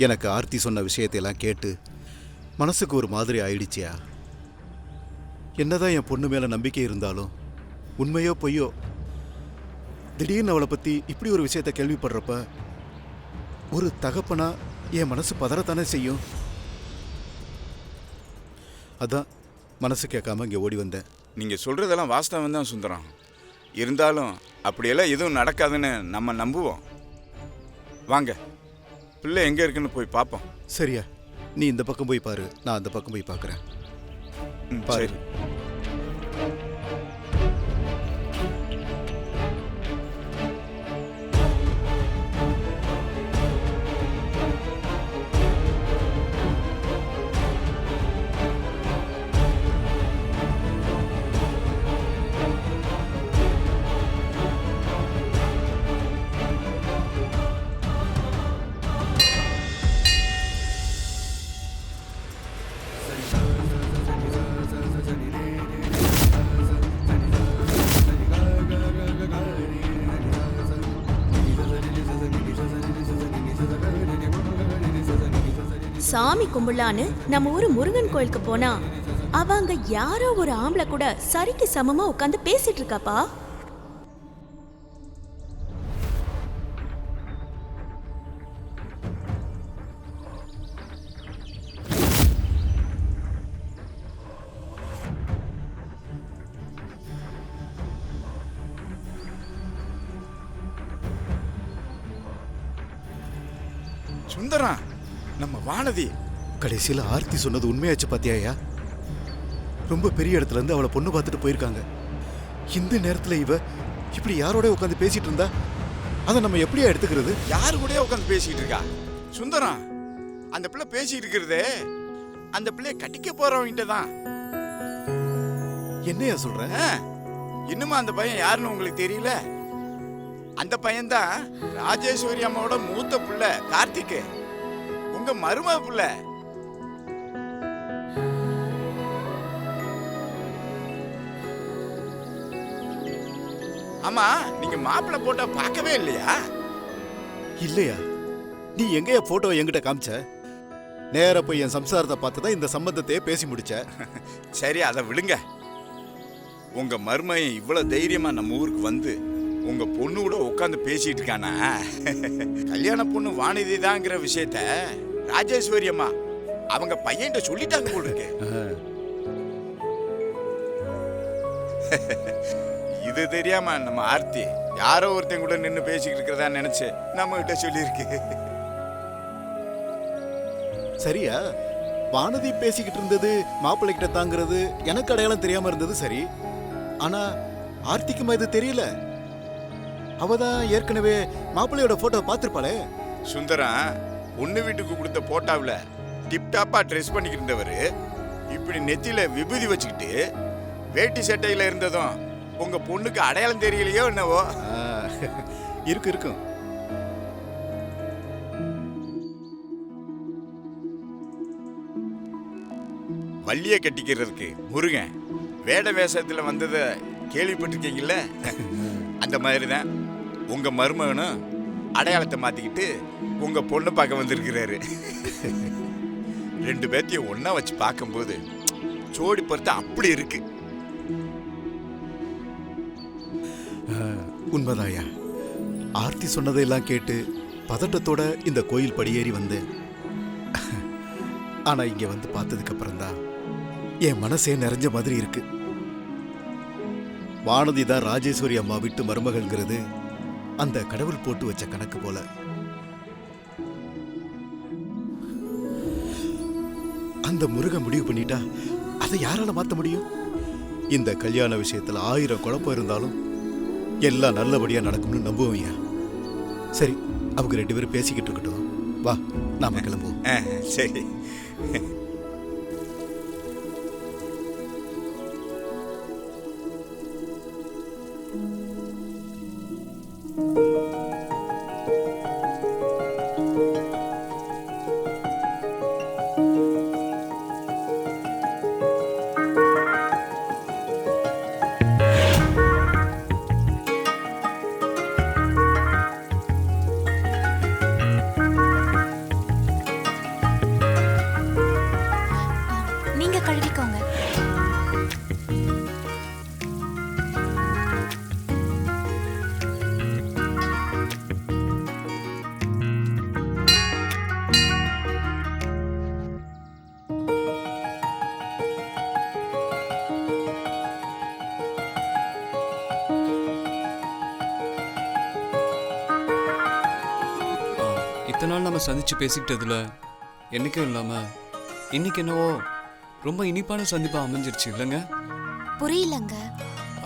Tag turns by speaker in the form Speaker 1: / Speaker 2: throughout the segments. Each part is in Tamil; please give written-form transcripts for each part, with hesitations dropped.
Speaker 1: எனக்கு ஆர்த்தி சொன்ன விஷயத்தையெல்லாம் கேட்டு மனசுக்கு ஒரு மாதிரி ஆயிடுச்சியா. என்னதான் என் பொண்ணு மேல நம்பிக்கை இருந்தாலும் உண்மையோ பொய்யோ திடீர்னு அவளை பத்தி இப்படி ஒரு விஷயத்தை கேள்விப்படுறப்ப ஒரு தகப்பனா என் மனசு பதறத்தானே செய்யும். அதான் மனசு கேட்காம இங்கே ஓடி வந்தேன்.
Speaker 2: நீங்கள் சொல்கிறதெல்லாம் வாஸ்தவம் தான் சுந்தரம். இருந்தாலும் அப்படியெல்லாம் எதுவும் நடக்காதுன்னு நம்ம நம்புவோம். வாங்க, பிள்ளை எங்கே இருக்குன்னு போய் பார்ப்போம்.
Speaker 1: சரியா, நீ இந்த பக்கம் போய் பாரு, நான் அந்த பக்கம் போய் பார்க்குறேன்.
Speaker 2: சரி.
Speaker 3: சாமி கும்பிடலான்னு நம்ம ஊரு முருகன் கோயிலுக்கு போனா அவங்க யாரோ ஒரு ஆம்பளை கூட சரிக்கு சமமா உட்காந்து பேசிட்டு இருக்காப்பா.
Speaker 2: சுந்தரம், நம்ம வானதி
Speaker 1: கடைசியில் ஆர்த்தி சொன்னது உண்மையாச்சு பாத்தியாயா? ரொம்ப பெரிய இடத்துல இருந்து அவளை பொண்ணு பார்த்துட்டு போயிருக்காங்க. இந்த நேரத்தில் இவ இப்படி யாரோட உட்காந்து பேசிட்டு இருந்தா அதை நம்ம எப்படியா எடுத்துக்கிறது?
Speaker 2: யாரு கூட உட்காந்து பேசிட்டு இருக்கா? சுந்தரம், அந்த பிள்ளை பேசிட்டு இருக்கிறதே அந்த பிள்ளைய கட்டிக்க போறவங்கிட்ட தான்.
Speaker 1: என்னையா சொல்ற?
Speaker 2: இன்னுமா அந்த பையன் யாருன்னு உங்களுக்கு தெரியல? அந்த பையன்தான் ராஜேஸ்வரி அம்மாவோட மூத்த பிள்ளை கார்த்திக், உங்க மருமக பிள்ளை. ஆமா, நீங்க மாப்பிள்ளை போட்டோ பார்க்கவே இல்லையா?
Speaker 1: இல்லையா? நீ எங்கேயா போட்டோ என்கிட்ட காமிச்ச? நேர போய் என் சம்சாரத்தை பார்த்துதான் இந்த சம்பந்தத்தையே பேசி முடிச்ச.
Speaker 2: சரி, அதை விடுங்க. உங்க மருமையன் இவ்வளவு தைரியமா நம்ம ஊருக்கு வந்து உங்க பொண்ணு கூட உட்காந்து பேசிட்டு இருக்கானா? கல்யாண பொண்ணு வானதி தாங்கிற விஷயத்த ராஜேஸ்வரி அம்மா அவங்க பையன்கிட்ட சொல்லிட்டாங்க போல இருக்கு. இது தெரியாம நம்ம ஆர்த்தி யாரோ ஒருத்தன் கூட நின்று பேசிக்கிட்டு இருக்கிறதா நினைச்சு நம்ம கிட்ட சொல்லியிருக்கு.
Speaker 1: சரியா, வானதி பேசிக்கிட்டு இருந்தது மாப்பிள்ளை கிட்ட தாங்கிறது எனக்கு அடையாளம் தெரியாம இருந்தது சரி. ஆனா ஆர்த்திக்குமா இது தெரியல? அவதான் ஏற்கனவே மாப்பிள்ளையோட போட்டோ பார்த்திருப்பாளே.
Speaker 2: சுந்தரம் பொண்ணு வீட்டுக்கு கொடுத்த போட்டோவில் டிப்டாப்பா ட்ரெஸ் பண்ணிக்கிட்டு இருந்தவர் இப்படி நெத்தியில விபூதி வச்சுக்கிட்டு வேட்டி சட்டையில இருந்ததும் உங்க பொண்ணுக்கு அடையாளம் தெரியலையோ என்னவோ?
Speaker 1: இருக்கு இருக்கும்.
Speaker 2: வள்ளிய கட்டிக்கிறதுக்கு முருகன் வேட வேஷத்துல வந்ததை கேள்விப்பட்டிருக்கீங்கல்ல? அந்த மாதிரிதான் உங்க மருமகனும் அடையாளத்தை மாத்திக்கிட்டு உங்க பொண்ணு பார்க்க வந்திருக்கிறாரு. ரெண்டு பேர்த்தையும் ஒன்னா வச்சு பார்க்கும்போது ஜோடி பொறுத்த அப்படி இருக்கு.
Speaker 1: உண்மைதாயா, ஆர்த்தி சொன்னதையெல்லாம் கேட்டு பதட்டத்தோட இந்த கோயில் படியேறி வந்தேன். ஆனா இங்க வந்து பார்த்ததுக்கு அப்புறம் தான் என் மனசே நிறைஞ்ச மாதிரி இருக்கு. வானதி தான் ராஜேஸ்வரி அம்மா விட்டு மருமகள்ங்கிறது அந்த கடவுள் போட்டு வச்ச கணக்கு போல. அந்த முருகன் முடிவு பண்ணிட்டா அதை யாரால மாத்த முடியும்? இந்த கல்யாண விஷயத்துல 1000 குழப்பம் இருந்தாலும் எல்லாம் நல்லபடியா நடக்கும்னு நம்புவோம்யா. சரி, அவங்க 2 பேரும் பேசிக்கிட்டு இருக்கட்டும், வா நாம கிளம்புவோம்.
Speaker 2: சரி.
Speaker 4: நம்ம சந்திச்சு பேசிக்கிட்டதுல என்னைக்கும் இல்லாம இன்னைக்கு என்னவோ ரொம்ப இனிப்பான சந்திப்பா அமைஞ்சிருச்சு இல்லைங்க?
Speaker 5: புரியலங்க.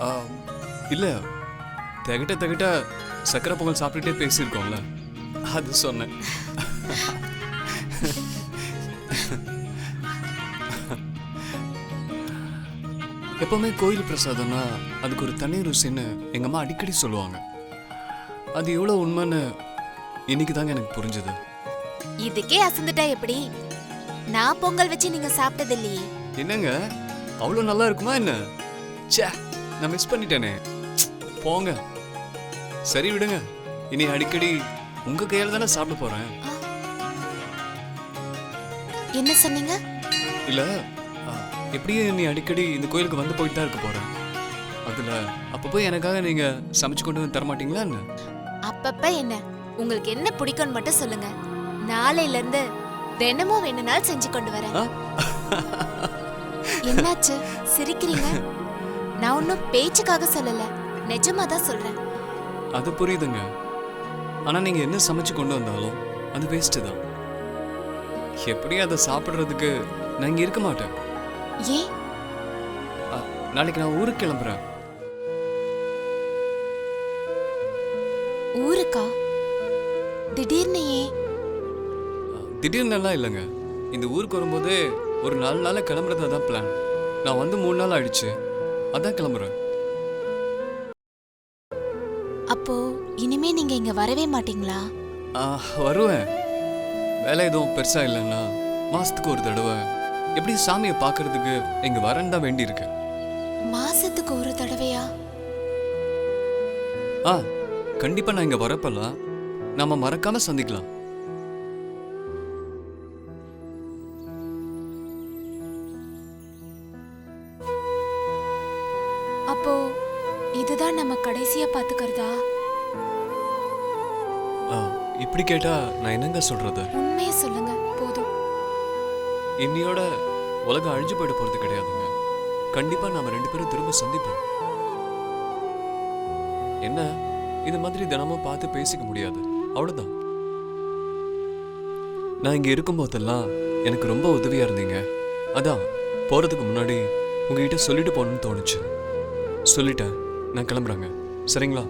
Speaker 4: ஆ, இல்ல திகட்ட சக்கரை பொங்கல் சாப்பிட்டுட்டே பேசியிருக்கோம்ல, அது சொன்னேன். எப்பவுமே கோயில் பிரசாதம்னா அதுக்கு ஒரு தனி ருசின்னு எங்க அம்மா அடிக்கடி சொல்லுவாங்க. அது எவ்வளவு உண்மைன்னு இன்னைக்கு தாங்க எனக்கு புரிஞ்சது.
Speaker 5: இதுக்கே அசந்துட்டா எப்படி? நான் பொங்கல் வச்சு நீங்க சாப்பிட்டது இல்லையே.
Speaker 4: என்னங்க அவ்வளவு நல்லா இருக்குமா என்ன? ச்சே, நான் மிஸ் பண்ணிட்டேனே. போங்க, சரி விடுங்க. இனி அடிக்கடி உங்க கையால தானே சாப்பிட போறேன்.
Speaker 5: என்ன சொன்னீங்க?
Speaker 4: இல்ல, எப்படியும் நீ அடிக்கடி இந்த கோயிலுக்கு வந்து போயிட்டு தான் இருக்க போறேன். அதுல அப்பப்போ எனக்காக நீங்க சமைச்சு கொண்டு வந்து தரமாட்டீங்களா என்ன?
Speaker 5: அப்பப்ப என்ன உங்களுக்கு என்ன பிடிக்கும்னு மட்டும் சொல்லுங்க. நாளையில இருந்து தினமும் வேணும்னாலும் செஞ்சு கொண்டு வரேன். என்னாச்சு சிரிக்கிறீங்க? நான் ஒன்னும் பேச்சுக்காக சொல்லல, நிஜமா தான் சொல்றேன்.
Speaker 4: அது புரியுதுங்க. ஆனா நீங்க என்ன சமைச்சு கொண்டு வந்தாலும் அது வேஸ்ட் தான். எப்படி அதை சாப்பிடுறதுக்கு நான் இங்க இருக்க மாட்டேன்.
Speaker 5: ஏன்?
Speaker 4: நாளைக்கு நான் ஊருக்கு கிளம்புறேன்.
Speaker 5: ஊருக்கா? திடீர்னு ஏன்?
Speaker 4: திடீர்னு எல்லாம் இல்லைங்க. இந்த ஊருக்கு வரும்போதே ஒரு 4 நாள் கிளம்புறது அதான் பிளான். நான் வந்து 3 நாள் ஆயிடுச்சு, அதான் கிளம்புறேன்.
Speaker 5: அப்போ இனிமே நீங்க இங்க வரவே மாட்டீங்களா?
Speaker 4: வருவேன். வேலை எதுவும் பெருசா இல்லைன்னா மாசத்துக்கு ஒரு தடவை எப்படி சாமியை பார்க்கறதுக்கு இங்க வரேன்னு தான் வேண்டி இருக்கு.
Speaker 5: மாசத்துக்கு ஒரு தடவையா?
Speaker 4: கண்டிப்பா நான் இங்க வரப்பெல்லாம் நாம மறக்காம சந்திக்கலாம்.
Speaker 5: அப்போ இதுதான் நம்ம கடைசியா பாத்துக்கிறதா?
Speaker 4: இப்படி கேட்டா நான் என்னங்க சொல்றது?
Speaker 5: உண்மையை சொல்லுங்க போதும்.
Speaker 4: இன்னையோட உலகம் அழிஞ்சு போயிட போறது கிடையாதுங்க. கண்டிப்பா நாம 2 பேரும் திரும்ப சந்திப்போம். என்ன இது மாதிரி தினமும் பார்த்து பேசிக்க முடியாது, அவ்வளவுதான். நான் இங்க இருக்கும் போதெல்லாம் எனக்கு ரொம்ப உதவியா இருந்தீங்க. அதான் போறதுக்கு முன்னாடி உங்ககிட்ட சொல்லிட்டு போகணும்னு தோணுச்சு. சொல்லிட்டேன். நான் கிளம்புறேங்க, சரிங்களா?